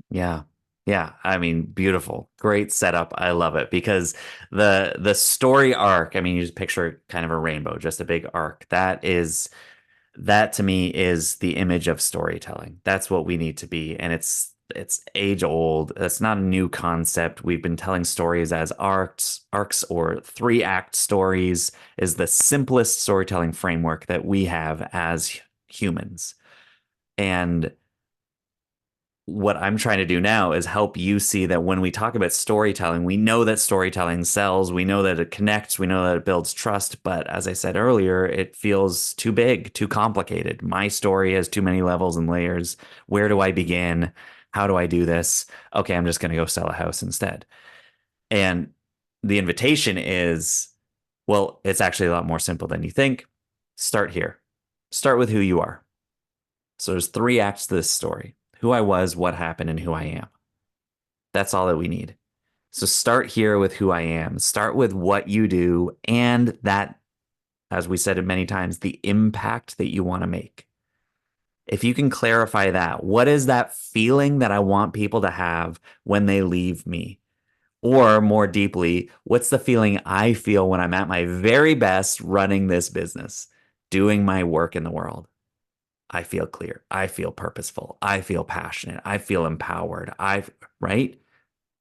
Yeah. Yeah. I mean, beautiful. Great setup. I love it because the story arc, I mean, you just picture kind of a rainbow, just a big arc. That to me is the image of storytelling. That's what we need to be. And it's it's age old. That's not a new concept. We've been telling stories as arcs or 3-act stories is the simplest storytelling framework that we have as humans. And what I'm trying to do now is help you see that when we talk about storytelling, we know that storytelling sells, we know that it connects, we know that it builds trust. But as I said earlier, it feels too big, too complicated. My story has too many levels and layers. Where do I begin? How do I do this? Okay, I'm just going to go sell a house instead. And the invitation is, well, it's actually a lot more simple than you think. Start here. Start with who you are. So there's 3 acts to this story: who I was, what happened, and who I am. That's all that we need. So start here with who I am. Start with what you do and that, as we said it many times, the impact that you want to make. If you can clarify that, what is that feeling that I want people to have when they leave me? Or more deeply, what's the feeling I feel when I'm at my very best running this business, doing my work in the world? I feel clear. I feel purposeful. I feel passionate. I feel empowered. Right?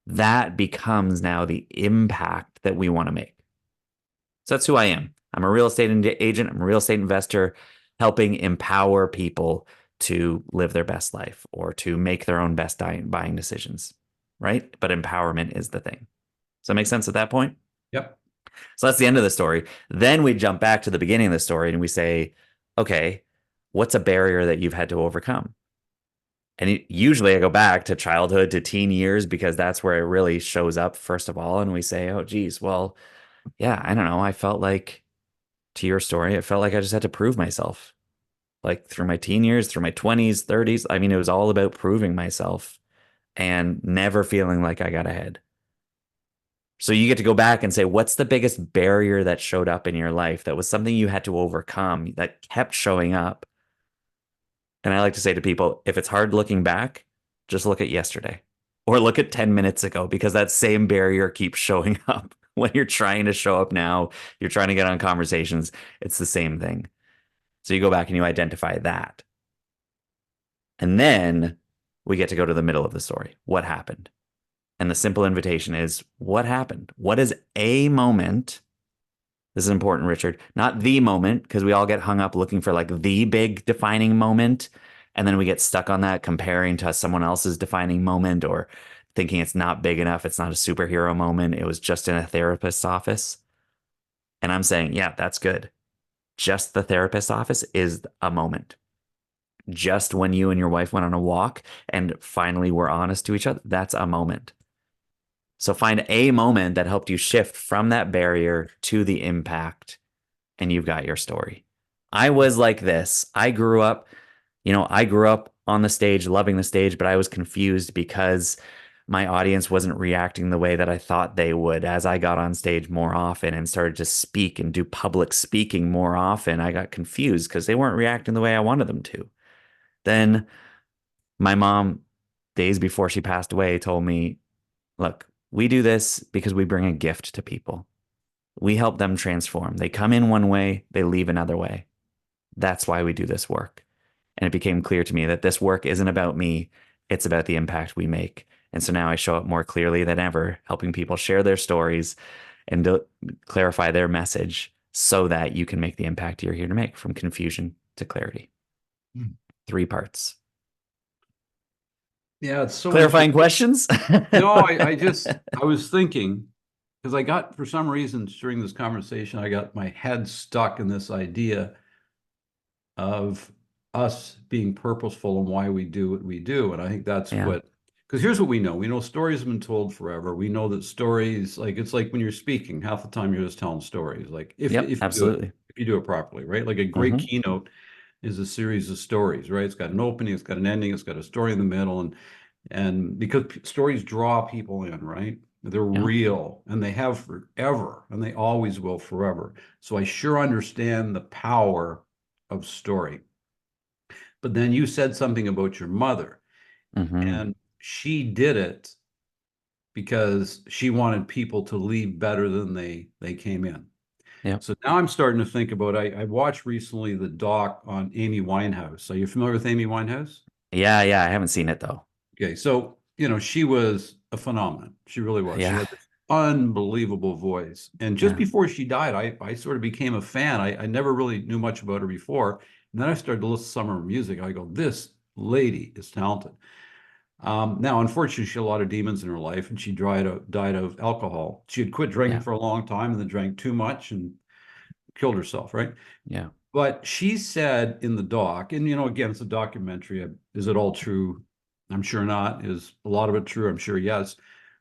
That becomes now the impact that we want to make. So that's who I am. I'm a real estate agent. I'm a real estate investor, helping empower people to live their best life or to make their own best buying decisions. Right? But empowerment is the thing. Does that make sense at that point? Yep. So that's the end of the story. Then we jump back to the beginning of the story and we say, okay, what's a barrier that you've had to overcome? And usually I go back to childhood, to teen years, because that's where it really shows up, first of all. And we say, oh, geez, well, yeah, I don't know. I felt like, to your story, it felt like I just had to prove myself. Like through my teen years, through my 20s, 30s. I mean, it was all about proving myself and never feeling like I got ahead. So you get to go back and say, what's the biggest barrier that showed up in your life that was something you had to overcome that kept showing up? And I like to say to people, if it's hard looking back, just look at yesterday or look at 10 minutes ago, because that same barrier keeps showing up when you're trying to show up now, you're trying to get on conversations. It's the same thing. So you go back and you identify that. And then we get to go to the middle of the story. What happened? And the simple invitation is, what happened? What is a moment? This is important, Richard. Not the moment, because we all get hung up looking for like the big defining moment. And then we get stuck on that, comparing to someone else's defining moment or thinking it's not big enough. It's not a superhero moment. It was just in a therapist's office. And I'm saying, yeah, that's good. Just the therapist's office is a moment. Just when you and your wife went on a walk and finally were honest to each other, that's a moment. So find a moment that helped you shift from that barrier to the impact, and you've got your story. I was like this. I grew up on the stage, loving the stage, but I was confused because my audience wasn't reacting the way that I thought they would. As I got on stage more often and started to speak and do public speaking more often, I got confused because they weren't reacting the way I wanted them to. Then my mom, days before she passed away, told me, look, we do this because we bring a gift to people. We help them transform. They come in one way, they leave another way. That's why we do this work. And it became clear to me that this work isn't about me. It's about the impact we make. And so now I show up more clearly than ever, helping people share their stories and clarify their message so that you can make the impact you're here to make, from confusion to clarity. 3 parts. Yeah, it's so clarifying questions. No, I was thinking, because for some reason during this conversation, I got my head stuck in this idea of us being purposeful and why we do what we do. And I think that's because here's what we know stories have been told forever. We know that stories, like, it's like when you're speaking, half the time you're just telling stories. Like if absolutely. if you do it properly, right? Like a great keynote is a series of stories, right? It's got an opening, it's got an ending, it's got a story in the middle. And because stories draw people in, right? They're real, and they have forever, and they always will forever. So I sure understand the power of story. But then you said something about your mother, and she did it because she wanted people to leave better than they came in. Yeah. So now I'm starting to think about, I watched recently the doc on Amy Winehouse. Are you familiar with Amy Winehouse? Yeah. I haven't seen it though. Okay, so she was a phenomenon. She really was. She Yeah. had this unbelievable voice. And just Yeah. before she died, I sort of became a fan. I never really knew much about her before. And then I started to listen to some of her music. I go, this lady is talented. Now, unfortunately, she had a lot of demons in her life, and she died of alcohol. She had quit drinking Yeah. for a long time and then drank too much and killed herself, right? Yeah. But she said in the doc, and again, it's a documentary. Is it all true? I'm sure not. Is a lot of it true? I'm sure yes.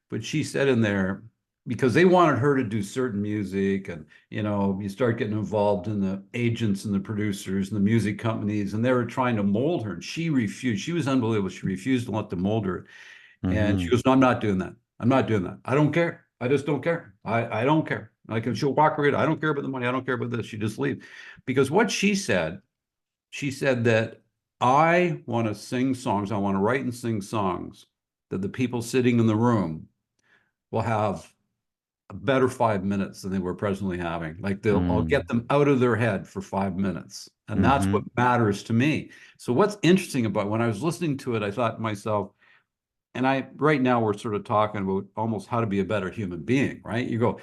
But she said in there, because they wanted her to do certain music, and you start getting involved in the agents and the producers and the music companies, and they were trying to mold her, and she refused. She was unbelievable. She refused to let them mold her. And she Hmm. goes, no, I'm not doing that. I'm not doing that. I don't care. I just don't care. I don't care. Like, if she'll walk away, I don't care about the money. I don't care about this. She just leave. Because what she said that I want to sing songs. I want to write and sing songs that the people sitting in the room will have a better 5 minutes than they were presently having. Like, I'll get them out of their head for 5 minutes. And that's Hmm. what matters to me. So what's interesting about when I was listening to it, I thought to myself, and right now we're sort of talking about almost how to be a better human being, right? You go,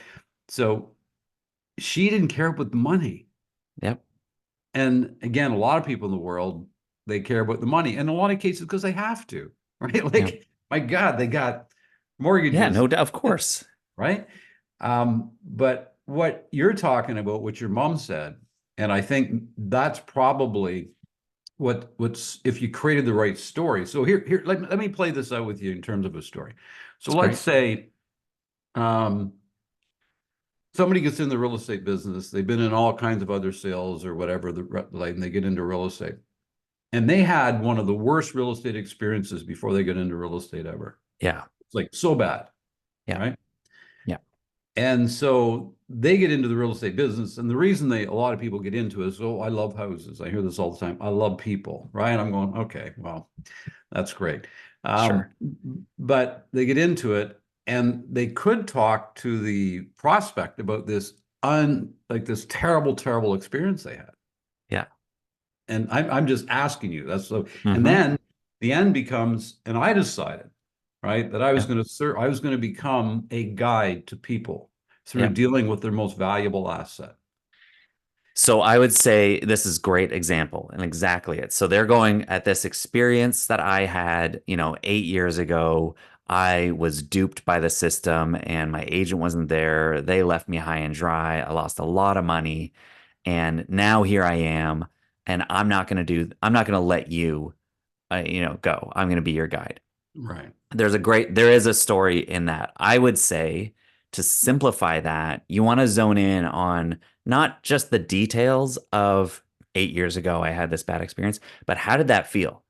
so she didn't care about the money. Yep. And again, a lot of people in the world, they care about the money. And in a lot of cases, because they have to, right? Yeah. Like, my God, they got Yeah. mortgages, No doubt. Of course. right? But what you're talking about, what your mom said, and I think that's probably what's if you created the right story. So here let me play this out with you in terms of a story. So It's let's great. say somebody gets in the real estate business. They've been in all kinds of other sales or whatever, and they get into real estate. And they had one of the worst real estate experiences before they get into real estate ever. Yeah. It's like so bad, Yeah. right? Yeah. And so they get into the real estate business. And the reason a lot of people get into it is, oh, I love houses. I hear this all the time. I love people, right? And I'm going, okay, well, that's great. Sure. But they get into it, and they could talk to the prospect about this this terrible, terrible experience they had. Yeah. And I'm just asking you. That's so. And Hmm. then the end becomes, and I decided, right, that I was Yeah. going to serve. I was going to become a guide to people through Yeah. dealing with their most valuable asset. So I would say this is great example and exactly it. So they're going at this experience that I had, 8 years ago. I was duped by the system and my agent wasn't there. They left me high and dry. I lost a lot of money. And now here I am. And I'm not going to let you, go. I'm going to be your guide. Right. There is a story in that. I would say to simplify that, you want to zone in on not just the details of 8 years ago, I had this bad experience, but how did that feel?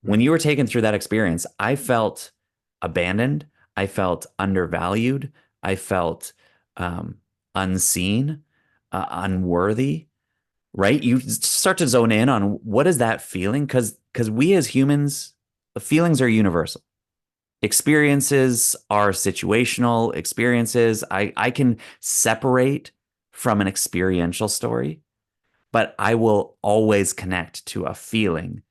When Right. you were taken through that experience, I felt abandoned. I felt undervalued. I felt unseen, unworthy, right? You start to zone in on what is that feeling? Because we as humans, the feelings are universal. Experiences are situational experiences. I can separate from an experiential story, but I will always connect to a feeling,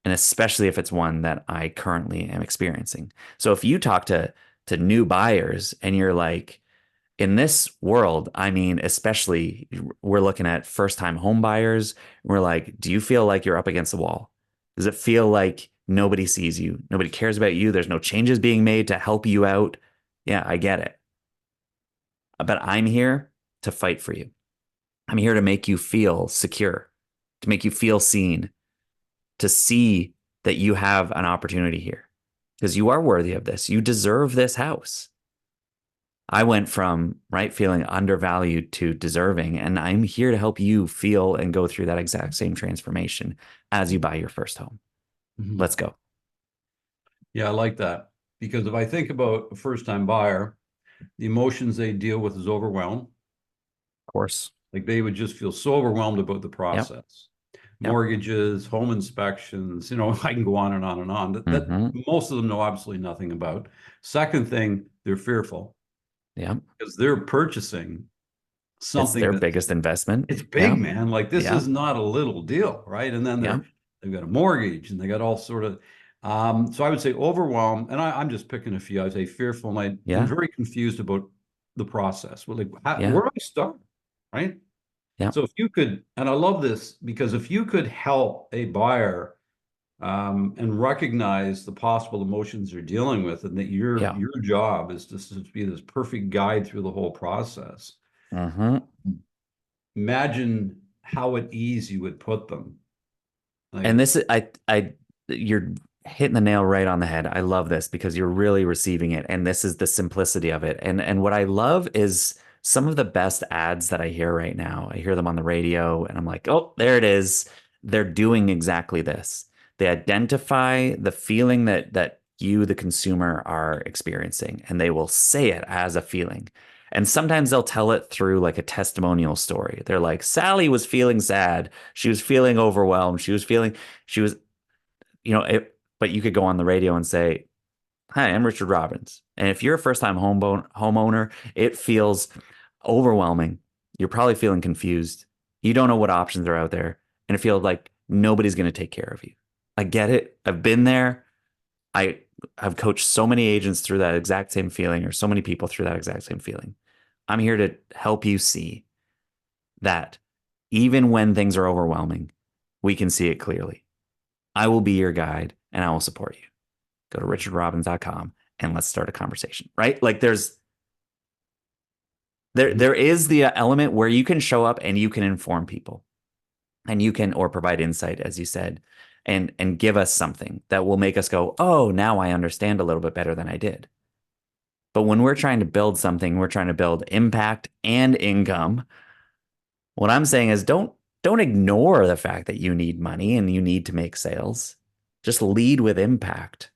and especially if it's one that I currently am experiencing. So if you talk to new buyers and you're like, in this world, I mean, especially we're looking at first-time home buyers, we're like, do you feel like you're up against the wall? Does it feel like nobody sees you? Nobody cares about you? There's no changes being made to help you out? Yeah, I get it. But I'm here to fight for you. I'm here to make you feel secure, to make you feel seen, to see that you have an opportunity here because you are worthy of this. You deserve this house. I went from feeling undervalued to deserving, and I'm here to help you feel and go through that exact same transformation as you buy your first home. Mhm. Let's go. Yeah, I like that, because if I think about a first-time buyer, the emotions they deal with is overwhelm. Of course. Like, they would just feel so overwhelmed about the Yep. process. Yep. Mortgages, home inspections, I can go on and on and on. That most of them know absolutely nothing about. Second thing, they're fearful Yep. because they're purchasing It's something their biggest investment. it's big, Yep. man. Like, this Yep. is not a little deal, right? And then Yep. they've got a mortgage, and they got all sort of So I would say overwhelmed, and I'm just picking a few. I would say fearful, and very confused about the process. Well, like, Yeah. where do I start? Right. Yeah. So if you could, and I love this because if you could help a buyer and recognize the possible emotions they're dealing with, and that Yeah. your job is just to be this perfect guide through the whole process. Mm-hmm. Imagine how at ease you would put them. And Like, this is, you're hitting the nail right on the head. I love this because you're really receiving it. And this is the simplicity of it. And what I love is some of the best ads that I hear right now. I hear them on the radio and I'm like, oh, there it is. They're doing exactly this. They identify the feeling that you, the consumer, are experiencing, and they will say it as a feeling. And sometimes they'll tell it through like a testimonial story. They're like, Sally was feeling sad. She was feeling overwhelmed. She was, but you could go on the radio and say, hi, I'm Richard Robbins. And if you're a first time homeowner, it feels overwhelming. You're probably feeling confused. You don't know what options are out there. And it feels like nobody's going to take care of you. I get it. I've been there. I've coached so many agents through that exact same feeling, or so many people through that exact same feeling. I'm here to help you see that even when things are overwhelming, we can see it clearly. I will be your guide and I will support you. Go to richardrobbins.com and let's start a conversation, right? Like there is the element where you can show up and you can inform people, and you can, or provide insight, as you said, and give us something that will make us go, oh, now I understand a little bit better than I did. But when we're trying to build something, we're trying to build impact and income. What I'm saying is don't ignore the fact that you need money and you need to make sales. Just lead with impact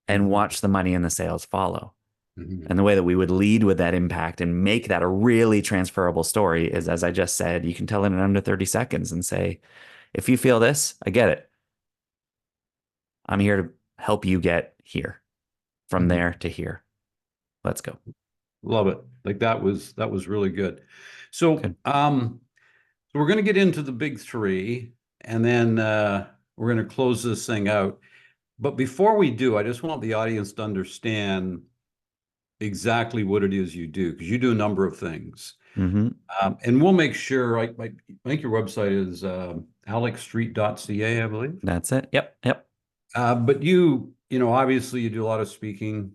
and watch the money and the sales follow. mm-hmm. And the way that we would lead with that impact and make that a really transferable story is, as I just said, you can tell it in under 30 seconds and say, if you feel this, I get it. I'm here to help you get here, from there to here. Let's go. Love it. Like that was really good. So, Good. So we're going to get into the big three, and then we're going to close this thing out. But before we do, I just want the audience to understand exactly what it is you do, because you do a number of things. Mm-hmm. And we'll make sure, I think your website is alexstreet.ca, I believe. That's it. Yep. But obviously you do a lot of speaking.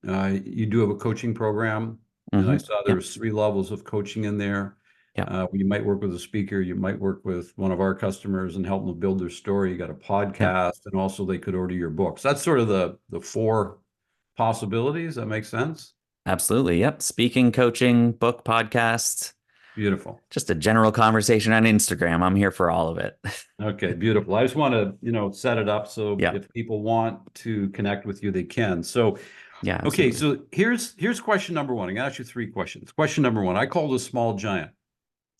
You do have a coaching program, and I saw there's 3 levels of coaching in there. You might work with a speaker, you might work with one of our customers and help them build their story. You got a podcast, and also they could order your books. That's sort of the 4 possibilities. That makes sense? Absolutely. Yep. Speaking, coaching, book, podcast. Beautiful. Just a general conversation on Instagram. I'm here for all of it. Okay, beautiful. I just want to, set it up so Yeah. if people want to connect with you, they can. So, Yeah. okay, Absolutely. so here's question number 1. I'm gonna ask you 3 questions. Question number 1, I call it a small giant.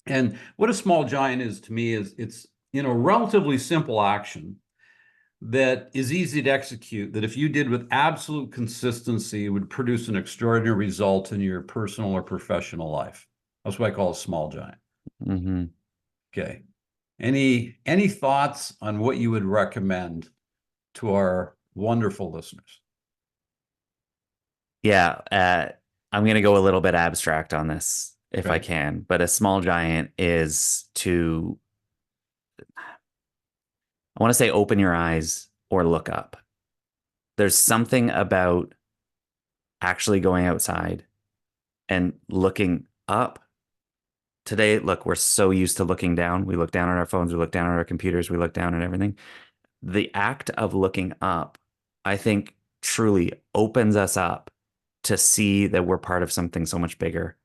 And what a small giant is to me is it's, relatively simple action that is easy to execute, that if you did with absolute consistency, would produce an extraordinary result in your personal or professional life. That's what I call a small giant. Mm-hmm. Okay. Any thoughts on what you would recommend to our wonderful listeners? Yeah. I'm going to go a little bit abstract on this if I can, but a small giant is to, I want to say, open your eyes or look up. There's something about actually going outside and looking up. Today, look, we're so used to looking down. We look down at our phones, we look down at our computers, we look down at everything. The act of looking up, I think, truly opens us up to see that we're part of something so much bigger.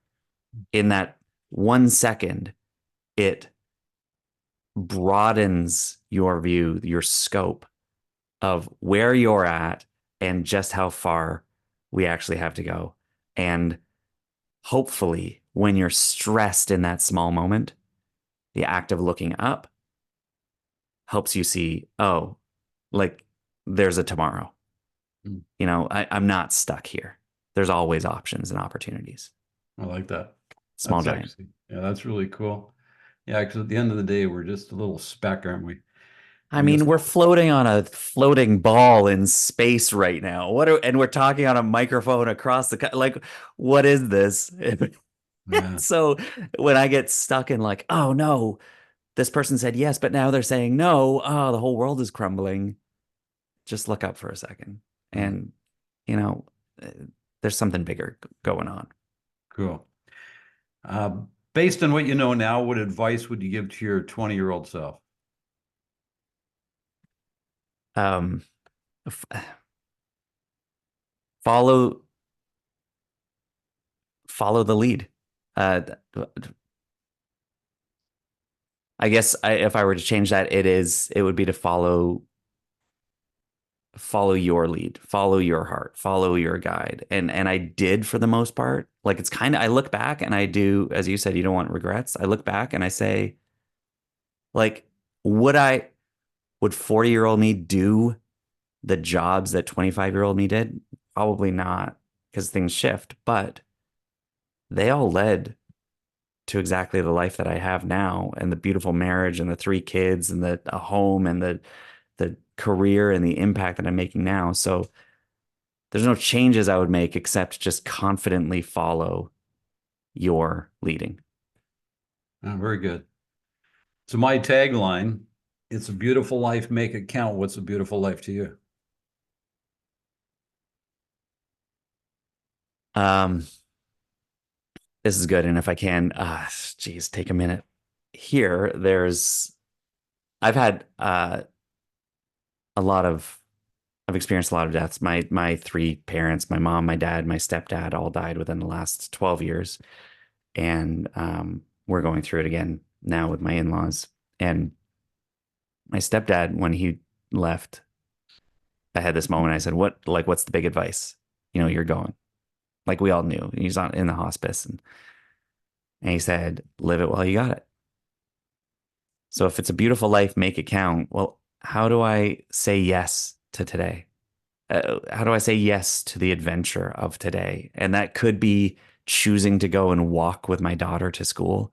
In that 1 second, it broadens your view, your scope of where you're at and just how far we actually have to go. And hopefully, when you're stressed in that small moment, the act of looking up helps you see, oh, like there's a tomorrow. I'm not stuck here. There's always options and opportunities. I like that. Small giant. Yeah, that's really cool. Yeah, because at the end of the day, we're just a little speck, aren't we? I mean, we're floating on a floating ball in space right now. And we're talking on a microphone across like, what is this? Yeah. So when I get stuck in like, oh no, this person said yes, but now they're saying no. Oh, the whole world is crumbling. Just look up for a second. And, you know, uh, there's something bigger going on. Cool. Based on what you know now, what advice would you give to your 20-year-old self? Um, f- follow follow the lead. Uh, I guess if I were to change that, it would be to follow your lead, follow your heart, follow your guide. And I did for the most part. Like it's kind of I look back and I do, as you said, you don't want regrets. I look back and I say, like, would 40-year-old me do the jobs that 25-year-old me did? Probably not, because things shift, but they all led to exactly the life that I have now, and the beautiful marriage and the 3 kids and a home and the career and the impact that I'm making now. So there's no changes I would make except just confidently follow your leading. Oh, very good. So my tagline, it's a beautiful life, make it count. What's a beautiful life to you? Um, this is good. And if I can, geez, take a minute here. I've had a lot of I've experienced a lot of deaths. My 3 parents, my mom, my dad, my stepdad, all died within the last 12 years, and we're going through it again now with my in-laws. And my stepdad, when he left, I had this moment. I said, what's the big advice? You're going. Like we all knew he's not in the hospice, and he said, live it while you got it. So if it's a beautiful life, make it count. Well, how do I say yes to today? How do I say yes to the adventure of today? And that could be choosing to go and walk with my daughter to school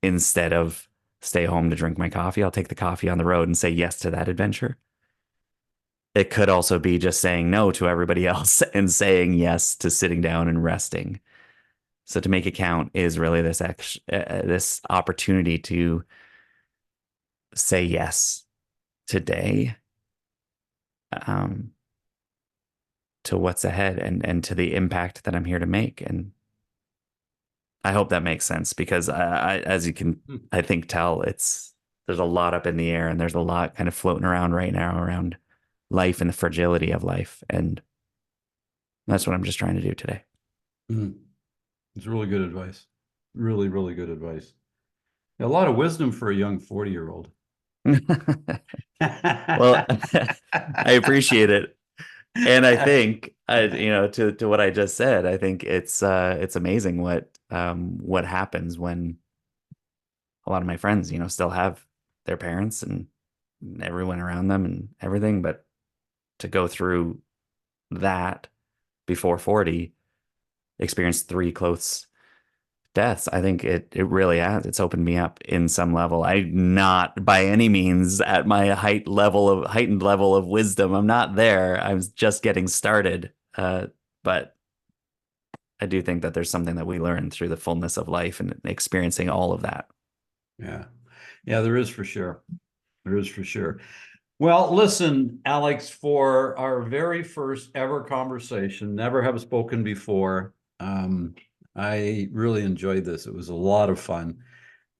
instead of stay home to drink my coffee. I'll take the coffee on the road and say yes to that adventure. It could also be just saying no to everybody else and saying yes to sitting down and resting. So to make it count is really this opportunity to say yes today, to what's ahead and to the impact that I'm here to make. And I hope that makes sense, because as you can, I think, tell, there's a lot up in the air, and there's a lot kind of floating around right now around life and the fragility of life. And that's what I'm just trying to do today. It's really good advice. Really, really good advice. A lot of wisdom for a young 40-year-old. Well, I appreciate it. And I think, to what I just said, I think it's amazing what happens when a lot of my friends, still have their parents and everyone around them and everything, but to go through that before 40, experience 3 close deaths, I think it really has. It's opened me up in some level. I'm not by any means at my heightened level of wisdom. I'm not there. I'm just getting started. But I do think that there's something that we learn through the fullness of life and experiencing all of that. Yeah. Yeah, there is for sure. There is for sure. Well, listen, Alex, for our very first ever conversation, never have spoken before. I really enjoyed this. It was a lot of fun.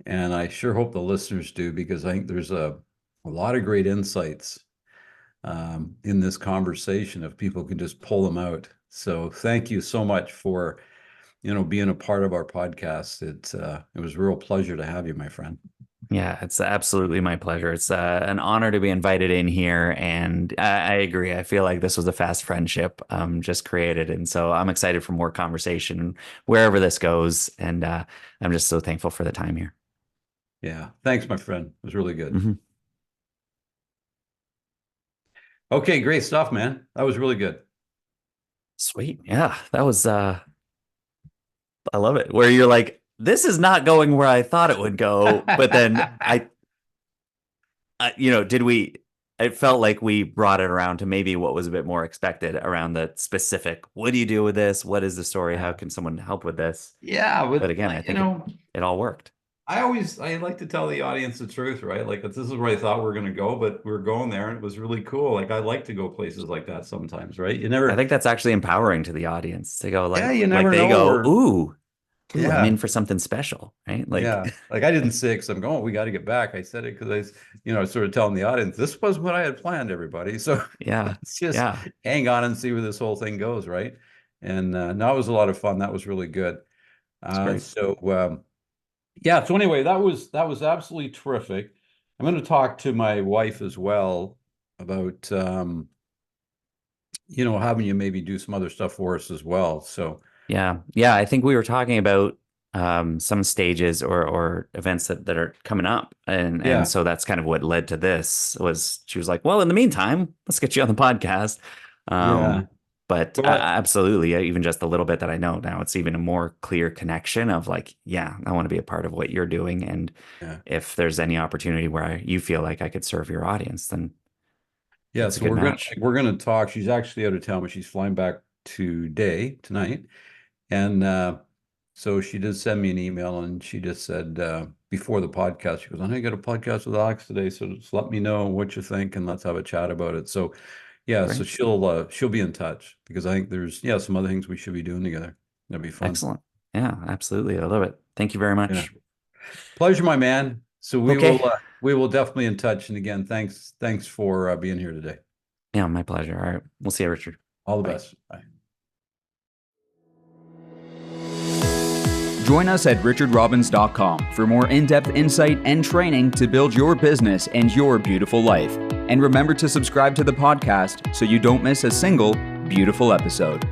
And I sure hope the listeners do, because I think there's a lot of great insights in this conversation if people can just pull them out. So thank you so much for, being a part of our podcast. It was a real pleasure to have you, my friend. Yeah, it's absolutely my pleasure. It's an honor to be invited in here. And I agree. I feel like this was a fast friendship just created. And so I'm excited for more conversation wherever this goes. And I'm just so thankful for the time here. Yeah. Thanks, my friend. It was really good. Mm-hmm. Okay, great stuff, man. That was really good. Sweet. Yeah, that was, I love it. Where you're like, this is not going where I thought it would go. But then did we it felt like we brought it around to maybe what was a bit more expected around the specific. What do you do with this? What is the story? How can someone help with this? Yeah, But again, I think it all worked. I like to tell the audience the truth, right? Like this is where I thought we were going to go, but we are going there and it was really cool. Like I like to go places like that sometimes, right? I think that's actually empowering to the audience to go like, yeah, you never they know. Go, ooh, yeah. I'm in for something special, right? Like, yeah, like I didn't say because I'm going, we got to get back. I said it because I sort of telling the audience, this was what I had planned, everybody. So yeah, let's just hang on and see where this whole thing goes, right? And no, it was a lot of fun. That was really good. Yeah. So anyway, that was absolutely terrific. I'm going to talk to my wife as well about, having you maybe do some other stuff for us as well. So yeah. I think we were talking about some stages or events that are coming up, and so that's kind of what led to this. Was she was like, well, in the meantime, let's get you on the podcast. But absolutely, even just a little bit that I know now, it's even a more clear connection of like, I want to be a part of what you're doing. And if there's any opportunity where you feel like I could serve your audience, then so we're gonna talk. She's actually out of town, but she's flying back tonight. And so she did send me an email and she just said before the podcast, she goes, I know you got a podcast with Alex today, so just let me know what you think and let's have a chat about it. So so she'll be in touch because I think there's some other things we should be doing together. That'd be fun. Excellent. Yeah, absolutely. I love it. Thank you very much. Yeah. Pleasure, my man. So we will definitely in touch. And again, thanks for being here today. Yeah, my pleasure. All right. We'll see you, Richard. All the best. Bye. Join us at richardrobbins.com for more in-depth insight and training to build your business and your beautiful life. And remember to subscribe to the podcast so you don't miss a single beautiful episode.